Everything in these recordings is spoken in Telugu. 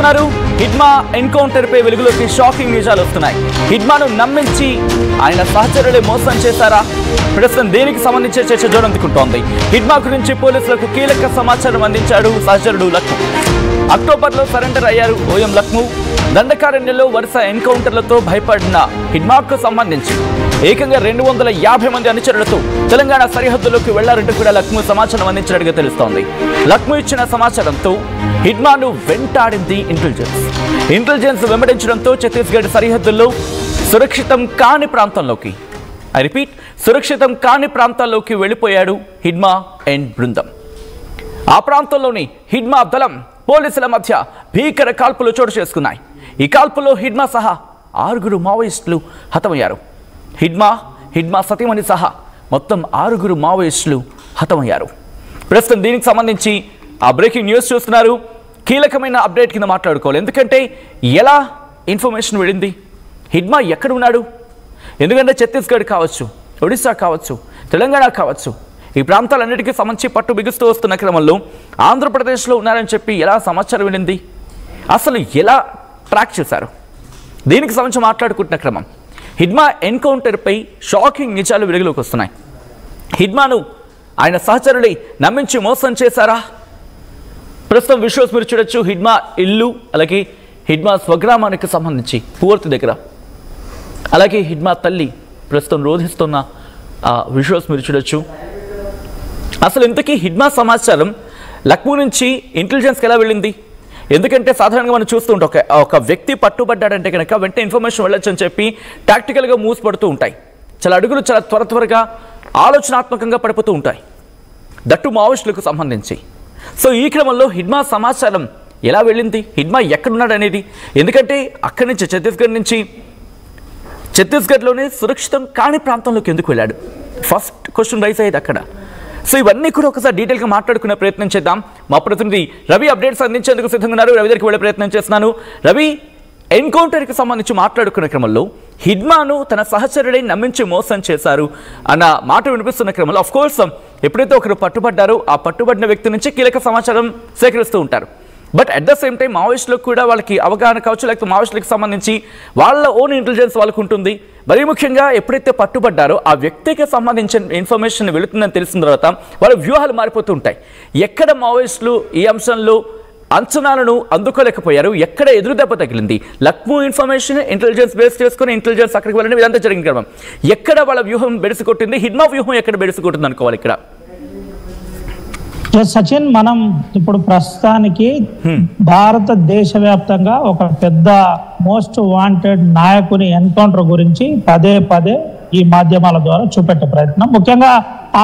చూస్తున్నారు హిడ్మా ఎన్కౌంటర్ పై వెలుగులోకి షాకింగ్ నిజాలు వస్తున్నాయి. హిడ్మాను నమ్మించి ఆయన సహచరులే మోసం చేశారా? ప్రస్తుతం దీనికి సంబంధించి చర్చ జోరందుకుంటోంది. హిడ్మా గురించి పోలీసులకు కీలక సమాచారం అందించాడు సహచరుడు లక్ష్మూ. అక్టోబర్లో సరెండర్ అయ్యారు ఓఎం లక్ష్మూ. దండకారణ్యంలో వరుస ఎన్కౌంటర్లతో భయపడిన హిడ్మాకు సంబంధించి ఏకంగా 250 మంది అనుచరులతో తెలంగాణ సరిహద్దులోకి వెళ్లారంటూ కూడా లక్ష్మూ సమాచారం అందించినట్టుగా తెలుస్తోంది. లక్ష్మూ ఇచ్చిన సమాచారంతో హిడ్మాను వెంటాడింది ఇంటెలిజెన్స్ వెంబడించడంతో ఛత్తీస్గఢ్ సరిహద్దుల్లో సురక్షితం కాని ప్రాంతాల్లోకి వెళ్లిపోయాడు హిడ్మా అండ్ బృందం. ఆ ప్రాంతంలోని హిడ్మా దళం పోలీసుల మధ్య భీకర కాల్పులు చోటు చేసుకున్నాయి. ఈ కాల్పుల్లో హిడ్మా సహా 6 మావోయిస్టులు హతమయ్యారు. హిడ్మా సతీమణి సహా మొత్తం 6 మావోయిస్టులు హతమయ్యారు. ప్రస్తుతం దీనికి సంబంధించి ఆ బ్రేకింగ్ న్యూస్ చూస్తున్నారు. కీలకమైన అప్డేట్ కింద మాట్లాడుకోవాలి. ఎందుకంటే ఎలా ఇన్ఫర్మేషన్ వెళ్ళింది, హిడ్మా ఎక్కడ ఉన్నాడు? ఎందుకంటే ఛత్తీస్గఢ్ కావచ్చు, ఒడిశా కావచ్చు, తెలంగాణ కావచ్చు, ఈ ప్రాంతాలన్నిటికీ సంబంధించి పట్టు బిగుస్తూ వస్తున్న క్రమంలో ఆంధ్రప్రదేశ్లో ఉన్నారని చెప్పి ఎలా సమాచారం వెళ్ళింది, అసలు ఎలా ట్రాక్ చేశారు? దీనికి సంబంధించి మాట్లాడుకుంటున్న క్రమం హిడ్మా ఎన్కౌంటర్పై షాకింగ్ నిజాలు వెలుగులోకి వస్తున్నాయి. హిడ్మాను ఆయన సహచరులే నమ్మించి మోసం చేశారా? ప్రస్తుతం విజువల్స్ మీరు చూడొచ్చు. హిడ్మా ఇల్లు, అలాగే హిడ్మా స్వగ్రామానికి సంబంధించి పూర్తి దగ్గర, అలాగే హిడ్మా తల్లి ప్రస్తుతం రోధిస్తున్న విజువల్స్ మీరు చూడొచ్చు. అసలు ఇంతకీ హిడ్మా సమాచారం లక్ష్మూ నుంచి ఇంటెలిజెన్స్కి ఎలా వెళ్ళింది? ఎందుకంటే సాధారణంగా మనం చూస్తూ ఉంటాం ఒక వ్యక్తి పట్టుబడ్డాడంటే కనుక వెంటనే ఇన్ఫర్మేషన్ వెళ్ళొచ్చు అని చెప్పి టాక్టికల్గా మూవ్స్ పడుతూ ఉంటాయి. చాలా అడుగులు చాలా త్వరగా ఆలోచనాత్మకంగా పడిపోతూ ఉంటాయి, దట్టు మావోయిస్టులకు సంబంధించి. సో ఈ క్రమంలో హిడ్మా సమాచారం ఎలా వెళ్ళింది, హిడ్మా ఎక్కడున్నాడు అనేది? ఎందుకంటే అక్కడి నుంచి ఛత్తీస్గఢ్లోనే సురక్షితం కాని ప్రాంతంలోకి ఎందుకు వెళ్ళాడు? ఫస్ట్ క్వశ్చన్ రైజ్ అయ్యేది అక్కడ. సో ఇవన్నీ కూడా ఒకసారి డీటెయిల్గా మాట్లాడుకునే ప్రయత్నం చేద్దాం. మా ప్రతినిధి రవి అప్డేట్స్ అందించేందుకు సిద్ధంగా ఉన్నారు. రవి దగ్గరికి వెళ్ళే ప్రయత్నం చేస్తున్నాను. రవి, ఎన్కౌంటర్కి సంబంధించి మాట్లాడుకునే క్రమంలో హిడ్మాను తన సహచరులై నమ్మించి మోసం చేశారు అన్న మాట వినిపిస్తున్న క్రమంలో అఫ్కోర్స్ ఎప్పుడైతే ఒకరు పట్టుబడ్డారో ఆ పట్టుబడిన వ్యక్తి నుంచి కీలక సమాచారం సేకరిస్తూ ఉంటారు. But at the same time మావోయిస్టులకు కూడా వాళ్ళకి అవగాహన కావచ్చు, లేకపోతే మావోయిస్టులకు సంబంధించి వాళ్ళ ఓన్ ఇంటెలిజెన్స్ వాళ్ళకు ఉంటుంది. మరీ ముఖ్యంగా ఎప్పుడైతే పట్టుబడ్డారో ఆ వ్యక్తికి సంబంధించిన ఇన్ఫర్మేషన్ వెళుతుందని తెలిసిన తర్వాత వాళ్ళ వ్యూహాలు మారిపోతూ ఉంటాయి. ఎక్కడ మావోయిస్టులు ఈ అంశంలో అంచనాలను అందుకోలేకపోయారు, ఎక్కడ ఎదురు దెబ్బ తగిలింది, లక్ష్మూ ఇన్ఫర్మేషన్ ఇంటెలిజెన్స్ బేస్ చేసుకుని ఇంటెలిజెన్స్ అక్కడికి వెళ్ళడం ఇదంతా జరిగిన క్రమం. ఎక్కడ వాళ్ళ వ్యూహం బెడిసికొట్టింది, హిడ్మా వ్యూహం ఎక్కడ బెడిసికొట్టింది అనుకోవాలి ఇక్కడ? సచిన్, మనం ఇప్పుడు ప్రస్తుతానికి భారతదేశ వ్యాప్తంగా ఒక పెద్ద మోస్ట్ వాంటెడ్ నాయకుని ఎన్కౌంటర్ గురించి పదే ఈ మాధ్యమాల ద్వారా చూపెట్టే ప్రయత్నం, ముఖ్యంగా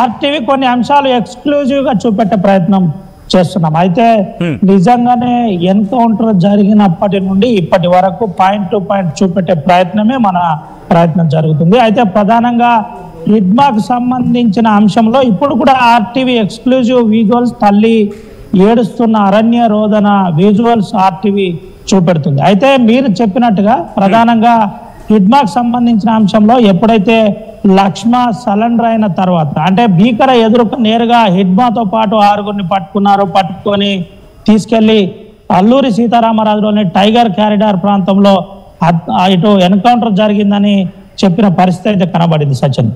ఆర్టీవీ కొన్ని అంశాలు ఎక్స్క్లూజివ్ గా చూపెట్టే ప్రయత్నం చేస్తున్నాం. అయితే నిజంగానే ఎన్కౌంటర్ జరిగినప్పటి నుండి ఇప్పటి వరకు పాయింట్ టు పాయింట్ చూపెట్టే ప్రయత్నమే మన ప్రయత్నం జరుగుతుంది. అయితే ప్రధానంగా హిడ్మాకు సంబంధించిన అంశంలో ఇప్పుడు కూడా ఆర్టీవీ ఎక్స్క్లూజివ్ విజువల్స్, తల్లి ఏడుస్తున్న అరణ్య రోదన విజువల్స్ ఆర్టీవీ చూపెడుతుంది. అయితే మీరు చెప్పినట్టుగా ప్రధానంగా హిడ్మాకు సంబంధించిన అంశంలో ఎప్పుడైతే లక్ష్మా సరెండర్ అయిన తర్వాత, అంటే భీకర ఎదురుకు నేరుగా హిడ్మాతో పాటు 6గురిని పట్టుకొని తీసుకెళ్లి అల్లూరి సీతారామరాజులోని టైగర్ కారిడార్ ప్రాంతంలో ఇటు ఎన్కౌంటర్ జరిగిందని చెప్పిన పరిస్థితి అయితే కనబడింది సచిన్.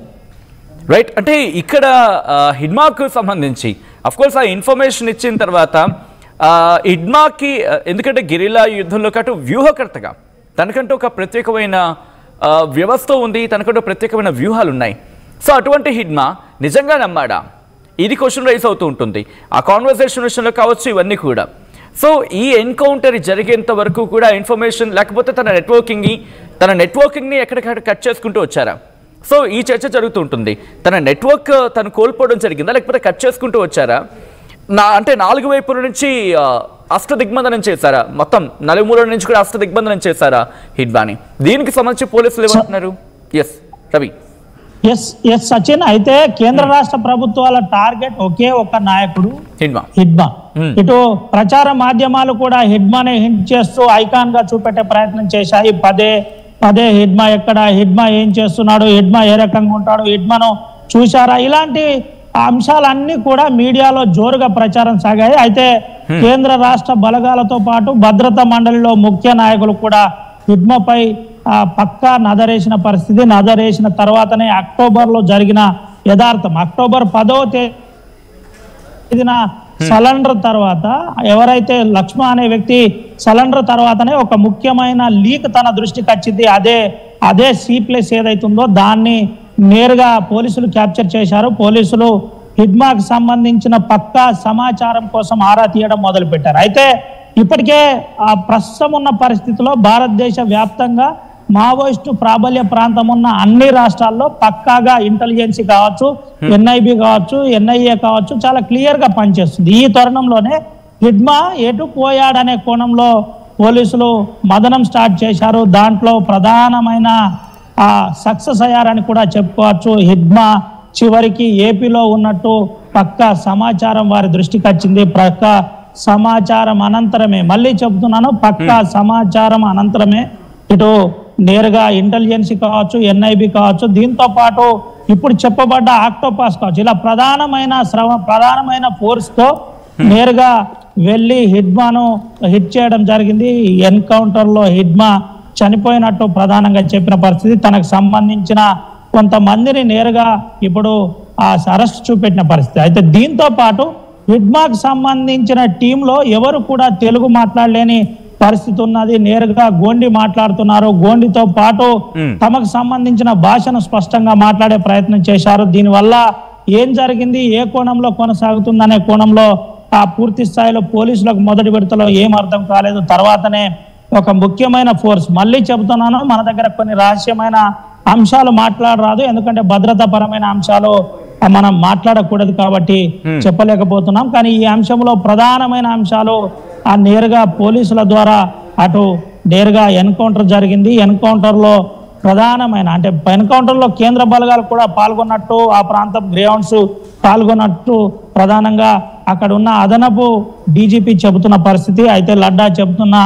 రైట్, అంటే ఇక్కడ హిడ్మాకు సంబంధించి అఫ్కోర్స్ ఆ ఇన్ఫర్మేషన్ ఇచ్చిన తర్వాత హిడ్మాకి, ఎందుకంటే గెరిల్లా యుద్ధంలో కట్టు వ్యూహకర్తగా తనకంటూ ఒక ప్రత్యేకమైన వ్యవస్థ ఉంది, తనకంటూ ప్రత్యేకమైన వ్యూహాలు ఉన్నాయి. సో అటువంటి హిడ్మా నిజంగా నమ్మాడా? ఇది క్వశ్చన్ రైజ్ అవుతూ ఉంటుంది ఆ కాన్వర్సేషన్ విషయంలో కావచ్చు, ఇవన్నీ కూడా. సో ఈ ఎన్కౌంటర్ జరిగేంత వరకు కూడా ఇన్ఫర్మేషన్ లేకపోతే తన నెట్వర్కింగ్ని ఎక్కడికక్కడ కట్ చేసుకుంటూ వచ్చారా? సో ఈ చర్చ జరుగుతూ ఉంటుంది. తన నెట్వర్క్ తను కోల్పోవడం జరిగిందా, లేకపోతే కట్ చేసుకుంటూ వచ్చారా? అంటే 4 వైపుల నుంచి అష్టదిగ్బంధనం చేశారా? మొత్తం 4 మూలల నుంచి కూడా అష్టదిగ్బంధనం చేశారా హిడ్మాని? దీనికి సంబంధించి పోలీసులు ఏమంటున్నారు? ఎస్ రవి. ఎస్ సచిన్, అయితే కేంద్ర రాష్ట్ర ప్రభుత్వాల టార్గెట్ ఒకే ఒక నాయకుడు హిడ్మా. ఇటు ప్రచార మాధ్యమాలు కూడా హిడ్మానే హింట్ చేస్తూ ఐకాన్ గా చూపెట్టే ప్రయత్నం చేశాయి. పదే హిడ్మా ఎక్కడ, హిడ్మా ఏం చేస్తున్నాడు, హిడ్మా ఏ రకంగా ఉంటాడు, హిడ్మాను చూశారా, ఇలాంటి ఆ అంశాలన్నీ కూడా మీడియాలో జోరుగా ప్రచారం సాగాయి. అయితే కేంద్ర రాష్ట్ర బలగాలతో పాటు భద్రతా మండలిలో ముఖ్య నాయకులు కూడా హిడ్మాపై పక్కా నజరేసిన పరిస్థితి. నజరేసిన తర్వాతనే అక్టోబర్లో జరిగిన యథార్థం, అక్టోబర్ 10వ తేదీన సరెండర్ తర్వాత ఎవరైతే లక్ష్మణ అనే వ్యక్తి సరెండర్ తర్వాతనే ఒక ముఖ్యమైన లీక్ తన దృష్టికి వచ్చింది. అదే సీప్లేస్ ఏదైతుందో దాన్ని నేరుగా పోలీసులు క్యాప్చర్ చేశారు. పోలీసులు హిడ్మాకు సంబంధించిన పక్కా సమాచారం కోసం ఆరా తీయడం మొదలుపెట్టారు. అయితే ఇప్పటికే ఆ ప్రస్తుతం ఉన్న పరిస్థితిలో భారతదేశ వ్యాప్తంగా మావోయిస్టు ప్రాబల్య ప్రాంతం ఉన్న అన్ని రాష్ట్రాల్లో పక్కాగా ఇంటెలిజెన్సీ కావచ్చు, ఎన్ఐబి కావచ్చు, ఎన్ఐఏ కావచ్చు చాలా క్లియర్ గా పనిచేస్తుంది. ఈ తరుణంలోనే హిడ్మా ఎటు పోయాడనే కోణంలో పోలీసులు మదనం స్టార్ట్ చేశారు. దాంట్లో ప్రధానమైన సక్సెస్ అయ్యారని కూడా చెప్పుకోవచ్చు. హిడ్మా చివరికి ఏపీలో ఉన్నట్టు పక్కా సమాచారం వారి దృష్టికి వచ్చింది. పక్కా సమాచారం అనంతరమే, మళ్ళీ చెప్తున్నాను, పక్కా సమాచారం అనంతరమే ఇటు నేరుగా ఇంటెలిజెన్సీ కావచ్చు, ఎన్ఐబి కావచ్చు, దీంతో పాటు ఇప్పుడు చెప్పబడ్డ ఆక్టోపాస్ కావచ్చు, ఇలా ప్రధానమైన ఫోర్స్ తో నేరుగా వెళ్ళి హిడ్మాను హిట్ చేయడం జరిగింది. ఎన్కౌంటర్ లో హిడ్మా చనిపోయినట్టు ప్రధానంగా చెప్పిన పరిస్థితి. తనకు సంబంధించిన కొంతమందిని నేరుగా ఇప్పుడు అరెస్ట్ చూపెట్టిన పరిస్థితి. అయితే దీంతో పాటు హిడ్మాకు సంబంధించిన టీంలో ఎవరు కూడా తెలుగు మాట్లాడలేని పరిస్థితి ఉన్నది. నేరుగా గోండి మాట్లాడుతున్నారు. గోండితో పాటు తమకు సంబంధించిన భాషను స్పష్టంగా మాట్లాడే ప్రయత్నం చేశారు. దీనివల్ల ఏం జరిగింది, ఏ కోణంలో కొనసాగుతుందనే కోణంలో పూర్తి స్థాయిలో పోలీసులకు మొదటి విడతలో ఏం అర్థం కాలేదు. తర్వాతనే ఒక ముఖ్యమైన ఫోర్స్, మళ్ళీ చెబుతున్నాను, మన దగ్గర కొన్ని రహస్యమైన అంశాలు మాట్లాడరాదు, ఎందుకంటే భద్రతా పరమైన అంశాలు మనం మాట్లాడకూడదు కాబట్టి చెప్పలేకపోతున్నాం. కానీ ఈ అంశంలో ప్రధానమైన అంశాలు నేరుగా పోలీసుల ద్వారా అటు నేరుగా ఎన్కౌంటర్ జరిగింది. ఎన్కౌంటర్ లో ప్రధానమైన ఎన్కౌంటర్ లో కేంద్ర బలగాలు కూడా పాల్గొన్నట్టు, ఆ ప్రాంతం గ్రౌండ్స్ పాల్గొన్నట్టు ప్రధానంగా అక్కడ ఉన్న అదనపు డీజీపీ చెబుతున్న పరిస్థితి. అయితే లడ్డా చెబుతున్న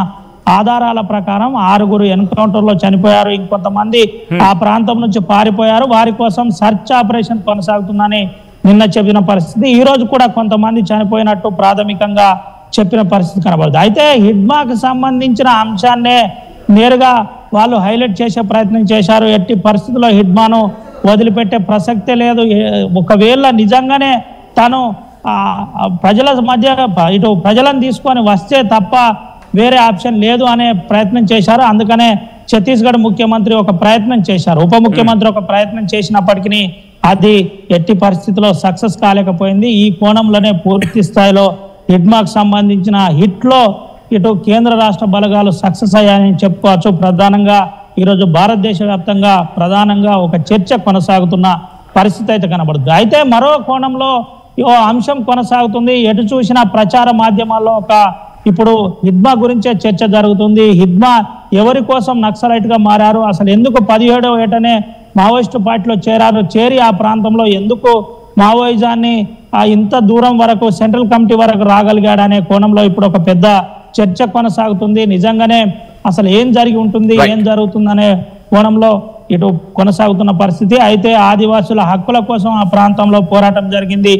ఆధారాల ప్రకారం 6గురు ఎన్కౌంటర్ లో చనిపోయారు. ఇంకొంతమంది ఆ ప్రాంతం నుంచి పారిపోయారు. వారి కోసం సర్చ్ ఆపరేషన్ కొనసాగుతుందని నిన్న చెప్పిన పరిస్థితి. ఈ రోజు కూడా కొంతమంది చనిపోయినట్టు ప్రాథమికంగా చెప్పిన పరిస్థితి కనబడుతుంది. అయితే హిడ్మాకు సంబంధించిన అంశాన్నే నేరుగా వాళ్ళు హైలైట్ చేసే ప్రయత్నం చేశారు. ఎట్టి పరిస్థితుల్లో హిడ్మాను వదిలిపెట్టే ప్రసక్తే లేదు. ఒకవేళ నిజంగానే తను ప్రజల మధ్య ఇటు ప్రజలను తీసుకొని వస్తే తప్ప వేరే ఆప్షన్ లేదు అనే ప్రయత్నం చేశారు. అందుకనే ఛత్తీస్గఢ్ ముఖ్యమంత్రి ఒక ప్రయత్నం చేశారు, ఉప ముఖ్యమంత్రి ఒక ప్రయత్నం చేసినప్పటికీ అది ఎట్టి పరిస్థితిలో సక్సెస్ కాలేకపోయింది. ఈ కోణంలోనే పూర్తి స్థాయిలో హిడ్మాకు సంబంధించిన హిట్లో ఇటు కేంద్ర రాష్ట్ర బలగాలు సక్సెస్ అయ్యాయని చెప్పుకోవచ్చు. ప్రధానంగా ఈరోజు భారతదేశ వ్యాప్తంగా ప్రధానంగా ఒక చర్చ కొనసాగుతున్న పరిస్థితి అయితే కనబడుతుంది. అయితే మరో కోణంలో ఓ అంశం కొనసాగుతుంది. ఎటు చూసినా ప్రచార మాధ్యమాల్లో ఇప్పుడు హిడ్మా గురించే చర్చ జరుగుతుంది. హిడ్మా ఎవరి కోసం నక్సలైట్ గా మారారు, అసలు ఎందుకు 17వ ఏటనే మావోయిస్టు పార్టీలో చేరారు, చేరి ఆ ప్రాంతంలో ఎందుకు మావోయిజాన్ని ఇంత దూరం వరకు సెంట్రల్ కమిటీ వరకు రాగలిగాడనే కోణంలో ఇప్పుడు ఒక పెద్ద చర్చ కొనసాగుతుంది. నిజంగానే అసలు ఏం జరిగి ఉంటుంది, ఏం జరుగుతుందనే కోణంలో ఇటు కొనసాగుతున్న పరిస్థితి. అయితే ఆదివాసుల హక్కుల కోసం ఆ ప్రాంతంలో పోరాటం జరిగింది.